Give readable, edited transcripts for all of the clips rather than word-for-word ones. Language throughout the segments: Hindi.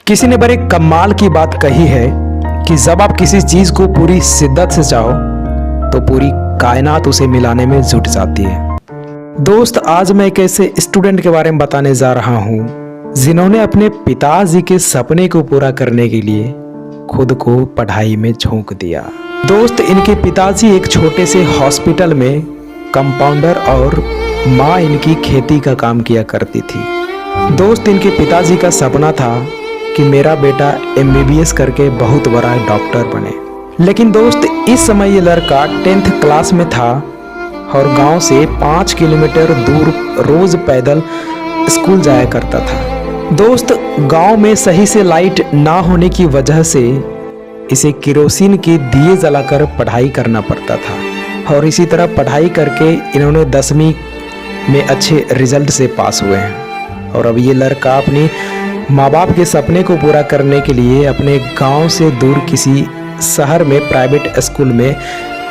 किसी ने बड़े कमाल की बात कही है कि जब आप किसी चीज को पूरी शिद्दत से चाहो तो पूरी कायनात उसे मिलाने में जुट जाती है। दोस्त, आज मैं एक ऐसे स्टूडेंट के बारे में बताने जा रहा हूँ जिन्होंने अपने पिताजी के सपने को पूरा करने के लिए खुद को पढ़ाई में झोंक दिया। दोस्त, इनके पिताजी एक छोटे से हॉस्पिटल में कंपाउंडर और माँ इनकी खेती का काम किया करती थी। दोस्त, इनके पिताजी का सपना था कि मेरा बेटा MBBS करके बहुत बड़ा डॉक्टर बने। लेकिन दोस्त, इस समय ये लड़का 10th क्लास में था और गांव से 5 किलोमीटर दूर रोज पैदल स्कूल जाया करता था। दोस्त, गांव में सही से लाइट ना होने की वजह से इसे केरोसिन के दिए जलाकर पढ़ाई करना पड़ता था और इसी तरह पढ़ाई करके इन्होंने 10वीं में अच्छे रिजल्ट से पास हुए हैं। और अब ये लड़का अपनी माँ बाप के सपने को पूरा करने के लिए अपने गांव से दूर किसी शहर में प्राइवेट स्कूल में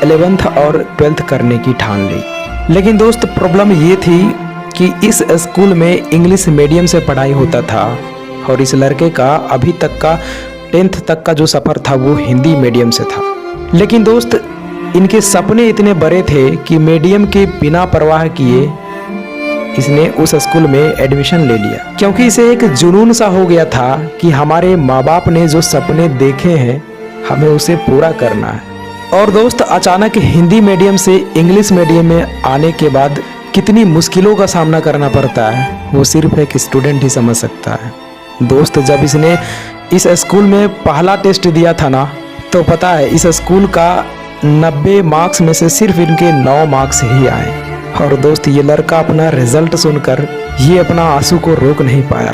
11th और 12th करने की ठान ली। लेकिन दोस्त, प्रॉब्लम ये थी कि इस स्कूल में इंग्लिश मीडियम से पढ़ाई होता था और इस लड़के का अभी तक का 10th तक का जो सफ़र था वो हिंदी मीडियम से था। लेकिन दोस्त, इनके सपने इतने बड़े थे कि मीडियम के बिना परवाह किए इसने उस स्कूल में एडमिशन ले लिया, क्योंकि इसे एक जुनून सा हो गया था कि हमारे माँ बाप ने जो सपने देखे हैं हमें उसे पूरा करना है। और दोस्त, अचानक हिंदी मीडियम से इंग्लिश मीडियम में आने के बाद कितनी मुश्किलों का सामना करना पड़ता है वो सिर्फ एक स्टूडेंट ही समझ सकता है। दोस्त, जब इसने इस स्कूल में पहला टेस्ट दिया था ना, तो पता है इस स्कूल का 90 मार्क्स में से सिर्फ इनके 9 मार्क्स ही आए। और दोस्त, ये लड़का अपना रिजल्ट सुनकर ये अपना आंसू को रोक नहीं पाया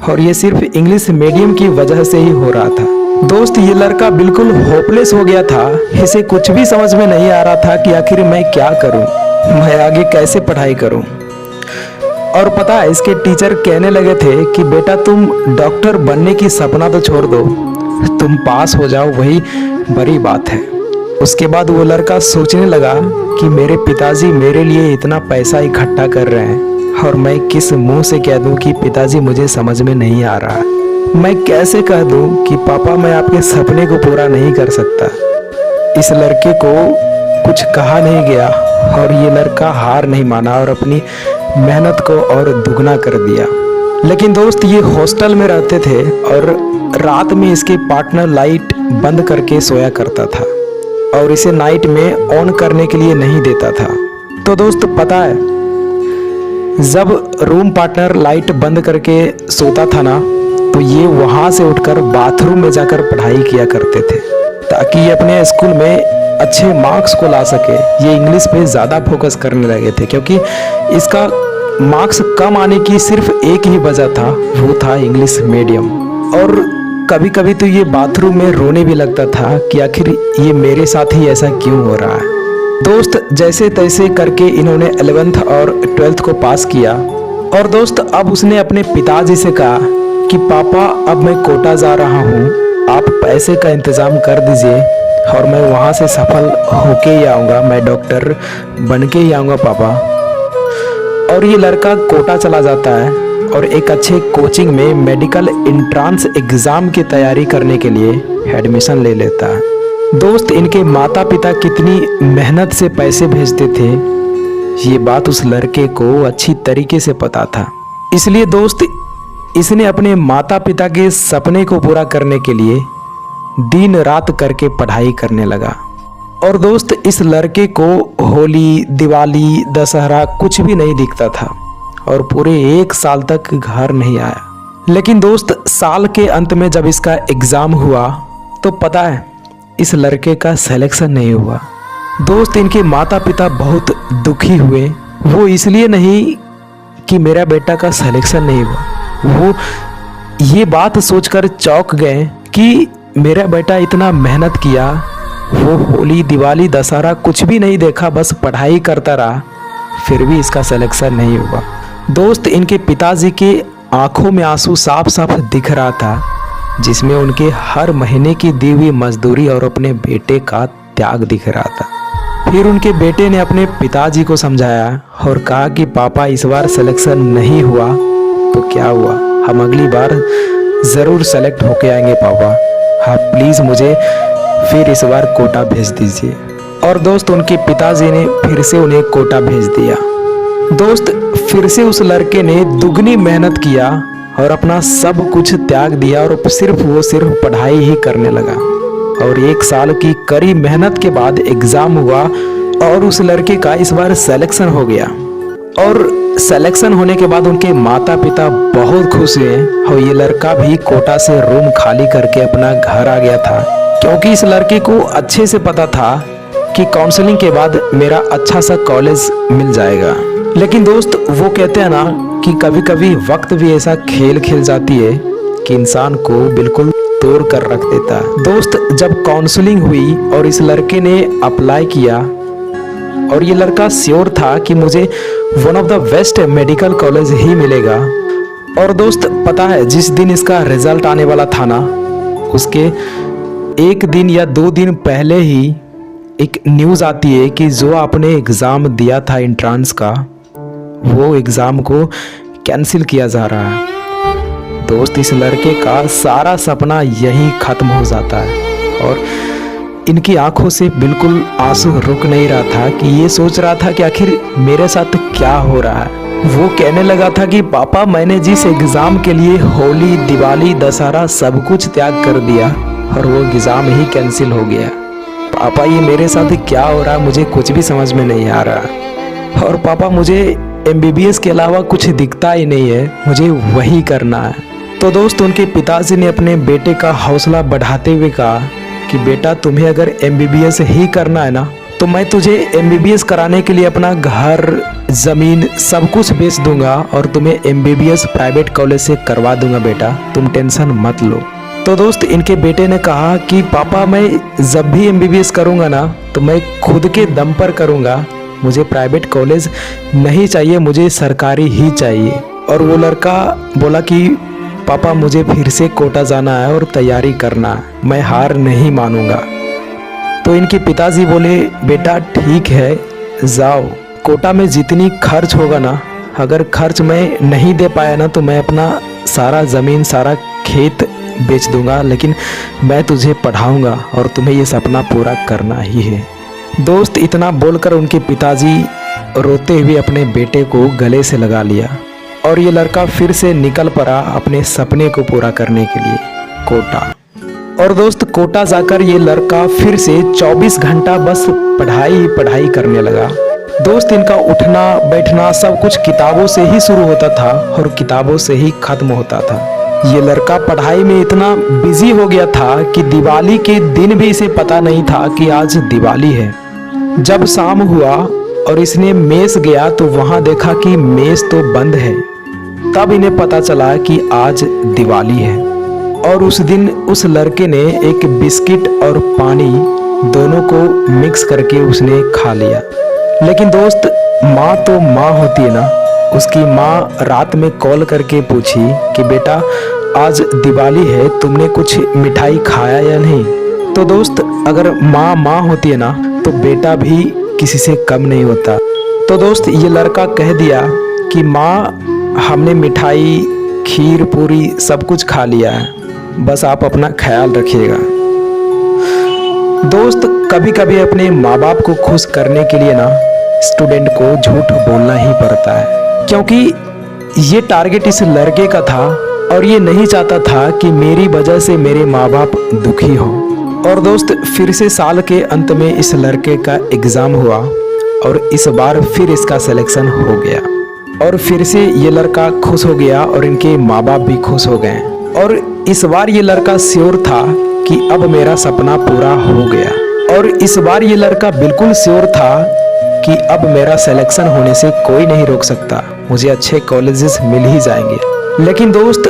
और ये सिर्फ इंग्लिश मीडियम की वजह से ही हो रहा था। दोस्त, ये लड़का बिल्कुल होपलेस हो गया था। इसे कुछ भी समझ में नहीं आ रहा था कि आखिर मैं क्या करूं, मैं आगे कैसे पढ़ाई करूं। और पता है, इसके टीचर कहने लगे थे कि बेटा, तुम डॉक्टर बनने की सपना तो छोड़ दो, तुम पास हो जाओ, वही बड़ी बात है। उसके बाद वो लड़का सोचने लगा कि मेरे पिताजी मेरे लिए इतना पैसा इकट्ठा कर रहे हैं और मैं किस मुंह से कह दूं कि पिताजी मुझे समझ में नहीं आ रहा है। मैं कैसे कह दूं कि पापा मैं आपके सपने को पूरा नहीं कर सकता। इस लड़के को कुछ कहा नहीं गया और ये लड़का हार नहीं माना और अपनी मेहनत को और दुगना कर दिया। लेकिन दोस्त, ये हॉस्टल में रहते थे और रात में इसके पार्टनर लाइट बंद करके सोया करता था और इसे नाइट में ऑन करने के लिए नहीं देता था। तो दोस्त, पता है, जब रूम पार्टनर लाइट बंद करके सोता था ना, तो ये वहाँ से उठकर बाथरूम में जाकर पढ़ाई किया करते थे ताकि ये अपने स्कूल में अच्छे मार्क्स को ला सके। ये इंग्लिश पे ज़्यादा फोकस करने लगे थे क्योंकि इसका मार्क्स कम आने की सिर्फ एक ही वजह था, वो था इंग्लिश मीडियम। और कभी कभी तो ये बाथरूम में रोने भी लगता था कि आखिर ये मेरे साथ ही ऐसा क्यों हो रहा है। दोस्त, जैसे तैसे करके इन्होंने 11th और 12th को पास किया। और दोस्त, अब उसने अपने पिताजी से कहा कि पापा, अब मैं कोटा जा रहा हूँ, आप पैसे का इंतज़ाम कर दीजिए और मैं वहाँ से सफल होके ही आऊँगा, मैं डॉक्टर बन के ही आऊँगा पापा। और ये लड़का कोटा चला जाता है और एक अच्छे कोचिंग में मेडिकल एंट्रेंस एग्ज़ाम की तैयारी करने के लिए एडमिशन ले लेता है। दोस्त, इनके माता पिता कितनी मेहनत से पैसे भेजते थे ये बात उस लड़के को अच्छी तरीके से पता था। इसलिए दोस्त, इसने अपने माता पिता के सपने को पूरा करने के लिए दिन रात करके पढ़ाई करने लगा। और दोस्त, इस लड़के को होली, दिवाली, दशहरा कुछ भी नहीं दिखता था और पूरे 1 साल तक घर नहीं आया। लेकिन दोस्त, साल के अंत में जब इसका एग्ज़ाम हुआ तो पता है इस लड़के का सिलेक्शन नहीं हुआ। दोस्त, इनके माता पिता बहुत दुखी हुए। वो इसलिए नहीं कि मेरा बेटा का सिलेक्शन नहीं हुआ, वो ये बात सोचकर चौंक गए कि मेरा बेटा इतना मेहनत किया, वो होली, दिवाली, दशहरा कुछ भी नहीं देखा, बस पढ़ाई करता रहा, फिर भी इसका सिलेक्शन नहीं हुआ। दोस्त, इनके पिताजी के आंखों में आंसू साफ साफ दिख रहा था, जिसमें उनके हर महीने की दी हुई मजदूरी और अपने बेटे का त्याग दिख रहा था। फिर उनके बेटे ने अपने पिताजी को समझाया और कहा कि पापा, इस बार सिलेक्शन नहीं हुआ तो क्या हुआ, हम अगली बार ज़रूर सेलेक्ट होके आएंगे पापा। हाँ प्लीज़ मुझे फिर इस बार कोटा भेज दीजिए। और दोस्त उनके पिताजी ने फिर से उन्हें कोटा भेज दिया। दोस्त फिर से उस लड़के ने दुगनी मेहनत किया और अपना सब कुछ त्याग दिया और सिर्फ पढ़ाई ही करने लगा। और 1 साल की कड़ी मेहनत के बाद एग्ज़ाम हुआ और उस लड़के का इस बार सिलेक्शन हो गया। और सिलेक्शन होने के बाद उनके माता पिता बहुत खुश हुए और ये लड़का भी कोटा से रूम खाली करके अपना घर आ गया था, क्योंकि इस लड़के को अच्छे से पता था कि काउंसलिंग के बाद मेरा अच्छा सा कॉलेज मिल जाएगा। लेकिन दोस्त वो कहते हैं ना कि कभी कभी वक्त भी ऐसा खेल खेल जाती है कि इंसान को बिल्कुल तोड़ कर रख देता है। दोस्त जब काउंसलिंग हुई और इस लड़के ने अप्लाई किया और ये लड़का श्योर था कि मुझे one of the best medical college ही मिलेगा। और दोस्त पता है जिस दिन इसका रिजल्ट आने वाला था ना, उसके 1 दिन या 2 दिन पहले ही एक न्यूज़ आती है कि जो आपने एग्ज़ाम दिया था एंट्रेंस का, वो एग्ज़ाम को कैंसिल किया जा रहा है। दोस्त इस लड़के का सारा सपना यहीं ख़त्म हो जाता है और इनकी आंखों से बिल्कुल आंसू रुक नहीं रहा था कि ये सोच रहा था कि आखिर मेरे साथ क्या हो रहा है। वो कहने लगा था कि पापा मैंने जिस एग्ज़ाम के लिए होली, दिवाली, दशहरा सब कुछ त्याग कर दिया और वो एग्ज़ाम ही कैंसिल हो गया। पापा ये मेरे साथ क्या हो रहा है, मुझे कुछ भी समझ में नहीं आ रहा। और पापा मुझे MBBS के अलावा कुछ दिखता ही नहीं है, मुझे वही करना है। तो दोस्त उनके पिताजी ने अपने बेटे का हौसला बढ़ाते हुए कहा कि बेटा तुम्हें अगर MBBS ही करना है ना, तो मैं तुझे MBBS कराने के लिए अपना घर, ज़मीन सब कुछ बेच दूंगा और तुम्हें MBBS प्राइवेट कॉलेज से करवा दूंगा बेटा, तुम टेंशन मत लो। तो दोस्त इनके बेटे ने कहा कि पापा मैं जब भी MBBS करूंगा ना, तो मैं खुद के दम पर करूंगा, मुझे प्राइवेट कॉलेज नहीं चाहिए, मुझे सरकारी ही चाहिए। और वो लड़का बोला कि पापा मुझे फिर से कोटा जाना है और तैयारी करना है, मैं हार नहीं मानूंगा। तो इनके पिताजी बोले बेटा ठीक है जाओ, कोटा में जितनी खर्च होगा ना, अगर खर्च मैं नहीं दे पाया ना तो मैं अपना सारा ज़मीन, सारा खेत बेच दूंगा, लेकिन मैं तुझे पढ़ाऊंगा और तुम्हें ये सपना पूरा करना ही है। दोस्त इतना बोलकर उनके पिताजी रोते हुए अपने बेटे को गले से लगा लिया और ये लड़का फिर से निकल पड़ा अपने सपने को पूरा करने के लिए कोटा। और दोस्त कोटा जाकर ये लड़का फिर से 24 घंटा बस पढ़ाई करने लगा। दोस्त इनका उठना बैठना सब कुछ किताबों से ही शुरू होता था और किताबों से ही खत्म होता था। ये लड़का पढ़ाई में इतना बिजी हो गया था कि दिवाली के दिन भी इसे पता नहीं था कि आज दिवाली है। जब शाम हुआ और इसने मेस गया तो वहां देखा कि मेस तो बंद है। तब इन्हें पता चला कि आज दिवाली है। और उस दिन उस लड़के ने एक बिस्किट और पानी दोनों को मिक्स करके उसने खा लिया। लेकिन दोस्त माँ तो माँ होती है ना, उसकी माँ रात में कॉल करके पूछी कि बेटा आज दिवाली है, तुमने कुछ मिठाई खाया या नहीं। तो दोस्त अगर माँ होती है ना तो बेटा भी किसी से कम नहीं होता। तो दोस्त ये लड़का कह दिया कि माँ हमने मिठाई, खीर, पूरी सब कुछ खा लिया है, बस आप अपना ख्याल रखिएगा। दोस्त कभी कभी अपने माँ बाप को खुश करने के लिए ना स्टूडेंट को झूठ बोलना ही पड़ता है, क्योंकि ये टारगेट इस लड़के का था और ये नहीं चाहता था कि मेरी वजह से मेरे माँ बाप दुखी हो। और दोस्त फिर से साल के अंत में इस लड़के का एग्ज़ाम हुआ और इस बार फिर इसका सिलेक्शन हो गया और फिर से ये लड़का खुश हो गया और इनके माँ बाप भी खुश हो गए। और इस बार ये लड़का श्योर था कि अब मेरा सपना पूरा हो गया। और इस बार ये लड़का बिल्कुल श्योर था कि अब मेरा सिलेक्शन होने से कोई नहीं रोक सकता, मुझे अच्छे कॉलेजेस मिल ही जाएंगे। लेकिन दोस्त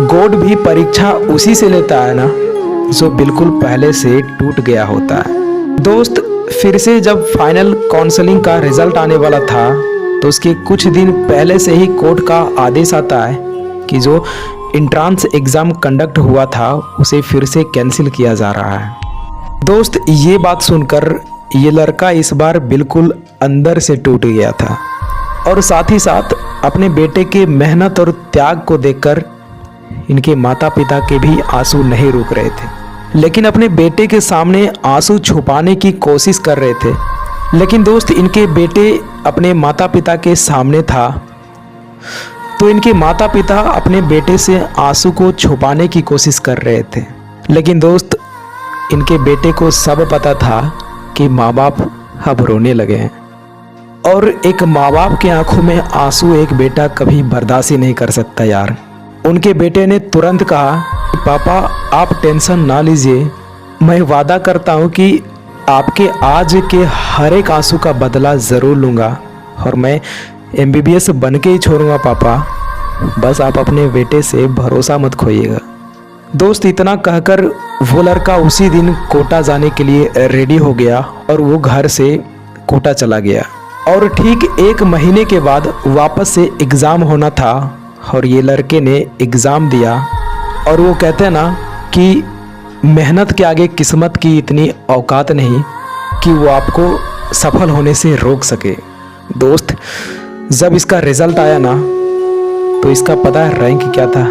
गॉड भी परीक्षा उसी से लेता है ना जो बिल्कुल पहले से टूट गया होता है। दोस्त फिर से जब फाइनल काउंसलिंग का रिजल्ट आने वाला था तो उसके कुछ दिन पहले से ही कोर्ट का आदेश आता है कि जो एंट्रेंस एग्ज़ाम कंडक्ट हुआ था उसे फिर से कैंसिल किया जा रहा है। दोस्त ये बात सुनकर ये लड़का इस बार बिल्कुल अंदर से टूट गया था और साथ ही साथ अपने बेटे के मेहनत और त्याग को देखकर इनके माता पिता के भी आंसू नहीं रुक रहे थे, लेकिन अपने बेटे के सामने आंसू छुपाने की कोशिश कर रहे थे। लेकिन दोस्त इनके बेटे अपने माता पिता के सामने था तो इनके माता पिता अपने बेटे से आंसू को छुपाने की कोशिश कर रहे थे। लेकिन दोस्त इनके बेटे को सब पता था कि माँ बाप अब रोने लगे हैं, और एक माँ बाप के आंखों में आंसू एक बेटा कभी बर्दाश्त ही नहीं कर सकता यार। उनके बेटे ने तुरंत कहा, पापा आप टेंशन ना लीजिए, मैं वादा करता हूँ कि आपके आज के हर एक आंसू का बदला ज़रूर लूँगा और मैं MBBS बन के ही छोड़ूंगा पापा, बस आप अपने बेटे से भरोसा मत खोइएगा। दोस्त इतना कहकर वो लड़का उसी दिन कोटा जाने के लिए रेडी हो गया और वो घर से कोटा चला गया। और ठीक 1 महीने के बाद वापस से एग्ज़ाम होना था और ये लड़के ने एग्ज़ाम दिया। और वो कहते हैं ना कि मेहनत के आगे किस्मत की इतनी औकात नहीं कि वो आपको सफल होने से रोक सके। दोस्त जब इसका रिज़ल्ट आया ना तो इसका पता है रैंक क्या था?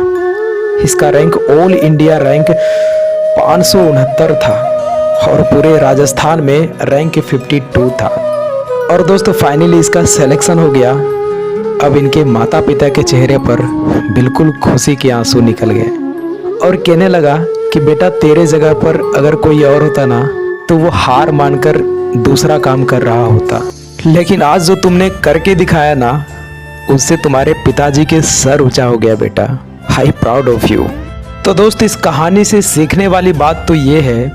इसका रैंक ऑल इंडिया रैंक 569 था और पूरे राजस्थान में रैंक 52 था। और दोस्तों फाइनली इसका सिलेक्शन हो गया। अब इनके माता पिता के चेहरे पर बिल्कुल खुशी के आंसू निकल गए और कहने लगा कि बेटा तेरे जगह पर अगर कोई और होता ना तो वो हार मानकर दूसरा काम कर रहा होता, लेकिन आज जो तुमने करके दिखाया ना उससे तुम्हारे पिताजी के सर ऊंचा हो गया बेटा। I proud of you. तो दोस्त इस कहानी से सीखने वाली बात तो ये है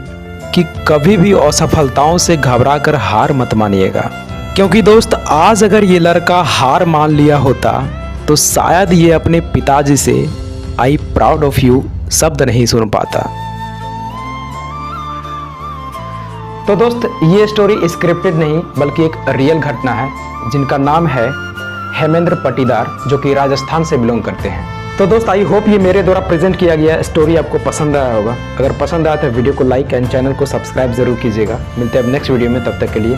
कि कभी भी असफलताओं से घबरा कर हार मत मानिएगा, क्योंकि दोस्त आज अगर ये लड़का हार मान लिया होता तो शायद ये अपने पिताजी से आई प्राउड ऑफ यू शब्द नहीं सुन पाता। तो दोस्त ये स्टोरी स्क्रिप्टेड नहीं बल्कि एक रियल घटना है जिनका नाम है हेमेंद्र पटीदार, जो कि राजस्थान से बिलोंग करते हैं। तो दोस्त आई होप ये मेरे द्वारा प्रेजेंट किया गया स्टोरी आपको पसंद आया होगा। अगर पसंद आया तो वीडियो को लाइक एंड चैनल को सब्सक्राइब जरूर कीजिएगा। मिलते हैं अब नेक्स्ट वीडियो में, तब तक के लिए